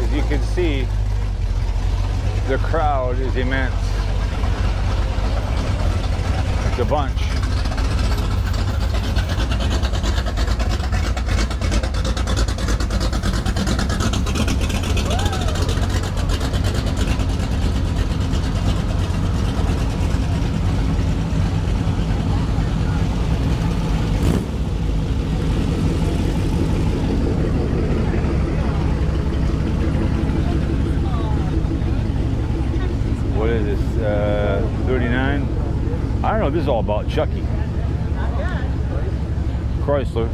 as you can see, the crowd is immense. It's a bunch. What is this, 39? I don't know, this is all about Chucky. Chrysler.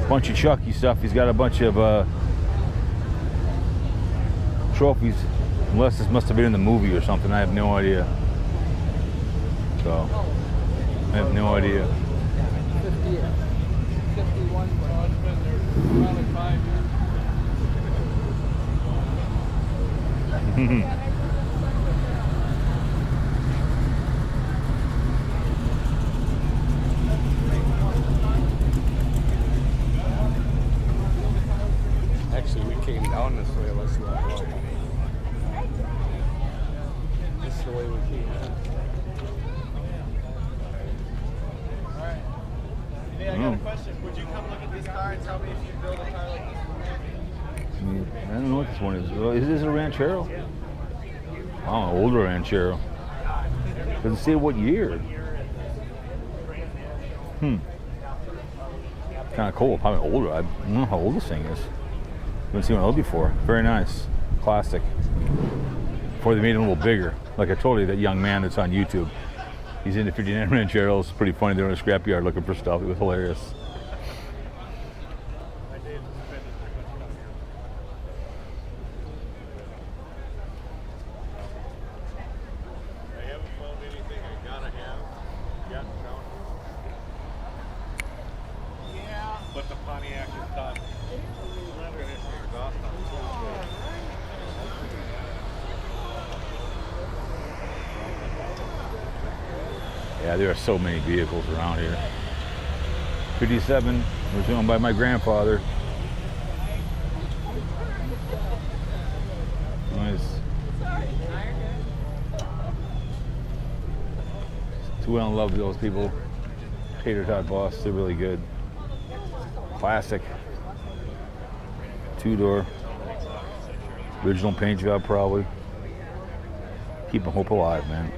Bunch of Chucky stuff. He's got a bunch of trophies. Unless this must have been in the movie or something, I have no idea. So, I have no idea. 51, but it's been there probably 5 years. Actually, we came down this way. Let's not go. This is the way we came in. All right. Hey, I got a question. Would you come look at this car and tell me if you build a car like this? I don't know what this one is. Is this a Ranchero? Oh, an older Ranchero. Doesn't say what year. Kind of cool. Probably older. I don't know how old this thing is. Haven't seen one of those before. Very nice. Classic. Before they made it a little bigger. Like I told you, that young man that's on YouTube. He's in the 59 Rancheros. Pretty funny. They're in a scrapyard looking for stuff. It was hilarious. But the Pontiac is done. Yeah, there are so many vehicles around here. 57 was owned by my grandfather. Nice. Too well in love with those people. Tater Tot Boss, they're really good. Classic. Two-door. Original paint job, probably. Keeping hope alive, man.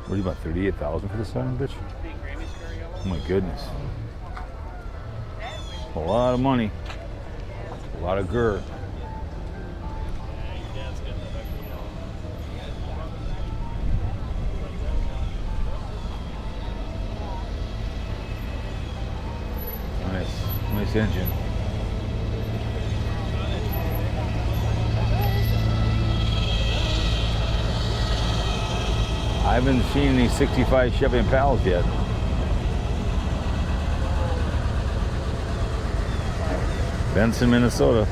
What are you, about 38,000 for this son, bitch? Oh my goodness. A lot of money. A lot of grr. Nice engine. I haven't seen any 65 Chevy Impalas yet. Benson, Minnesota.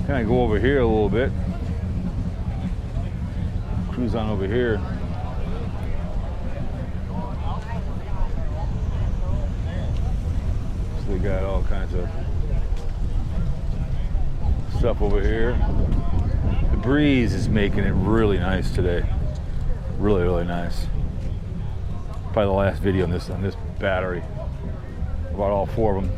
Kind of go over here a little bit. Cruise on over here. So we got all kinds of stuff over here. The breeze is making it really nice today. Really, really nice. probably the last video on this battery. About all 4 of them.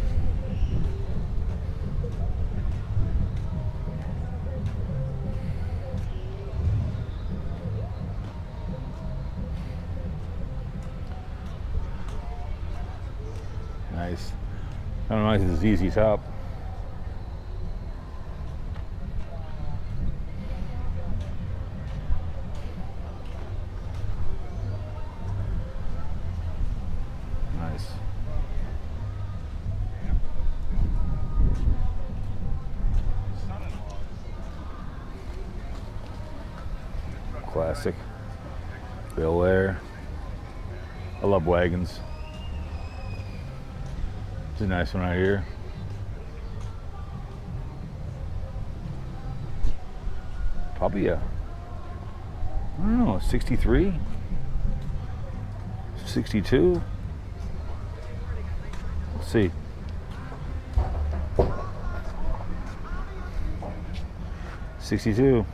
Nice. I don't know if it's ZZ Top. Nice. Classic. Bel Air. I love wagons. It's a nice one right here. Probably a, I don't know, 63? 62? Let's see. '62.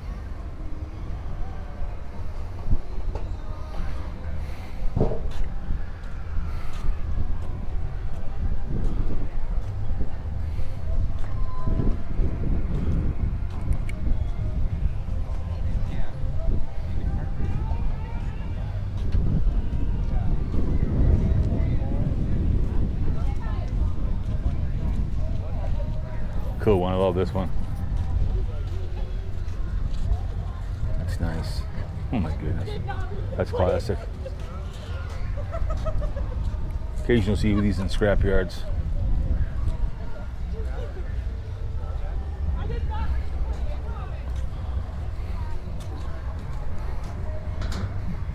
Cool one. I love this one. That's nice. Oh my goodness. That's classic. Occasionally see these in scrap yards.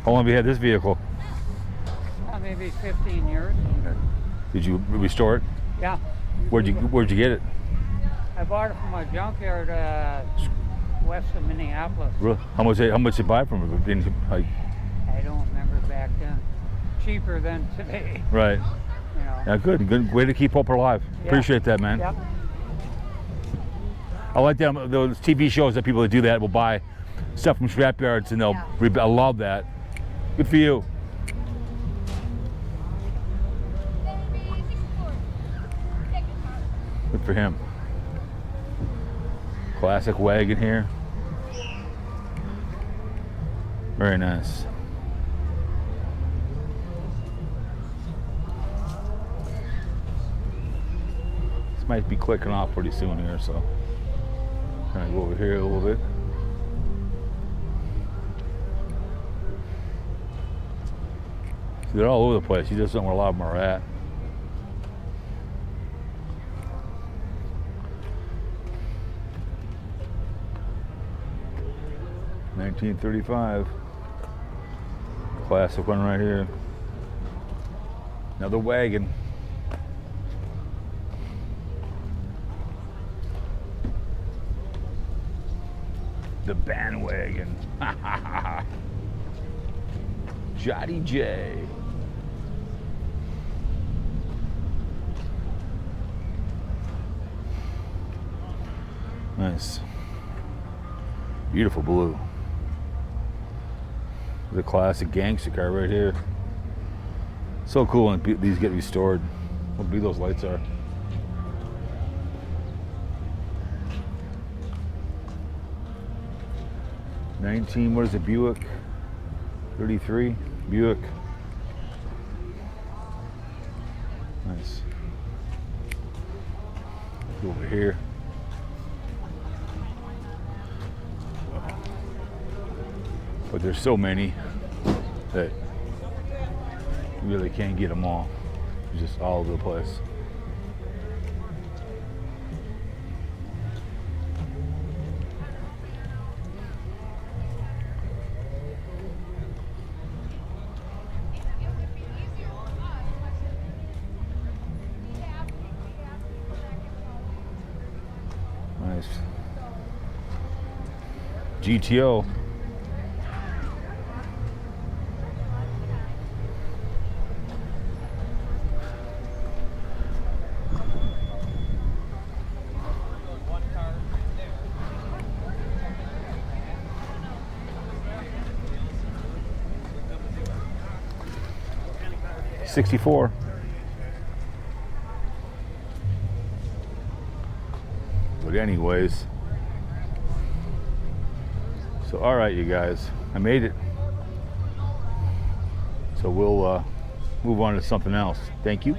How long have you had this vehicle? Maybe 15 years. Did you restore it? Yeah. Where'd you get it? I bought it from a junkyard west of Minneapolis. Really? How much did you buy from it? Like, I don't remember back then. Cheaper than today. right. You know. Yeah, good way to keep hope alive. Yeah. Appreciate that, man. Yep. I like them, those TV shows that people that do that will buy stuff from scrap yards and they'll. I love that. Good for you. Good for him. Classic wagon here. Very nice. This might be clicking off pretty soon here, so I'm gonna go over here a little bit. See, they're all over the place. You just don't know where a lot of them are at. $1935. Classic one right here. Another wagon. The bandwagon. Johnny J. Nice. Beautiful blue. The classic gangster car right here. So cool when these get restored. What big those lights are. What is it, Buick? 33, Buick. Nice. Go over here. But there's so many that you really can't get them all. It's just all over the place. Nice. GTO. 64. But anyways, so all right, you guys, I made it. So we'll move on to something else. Thank you.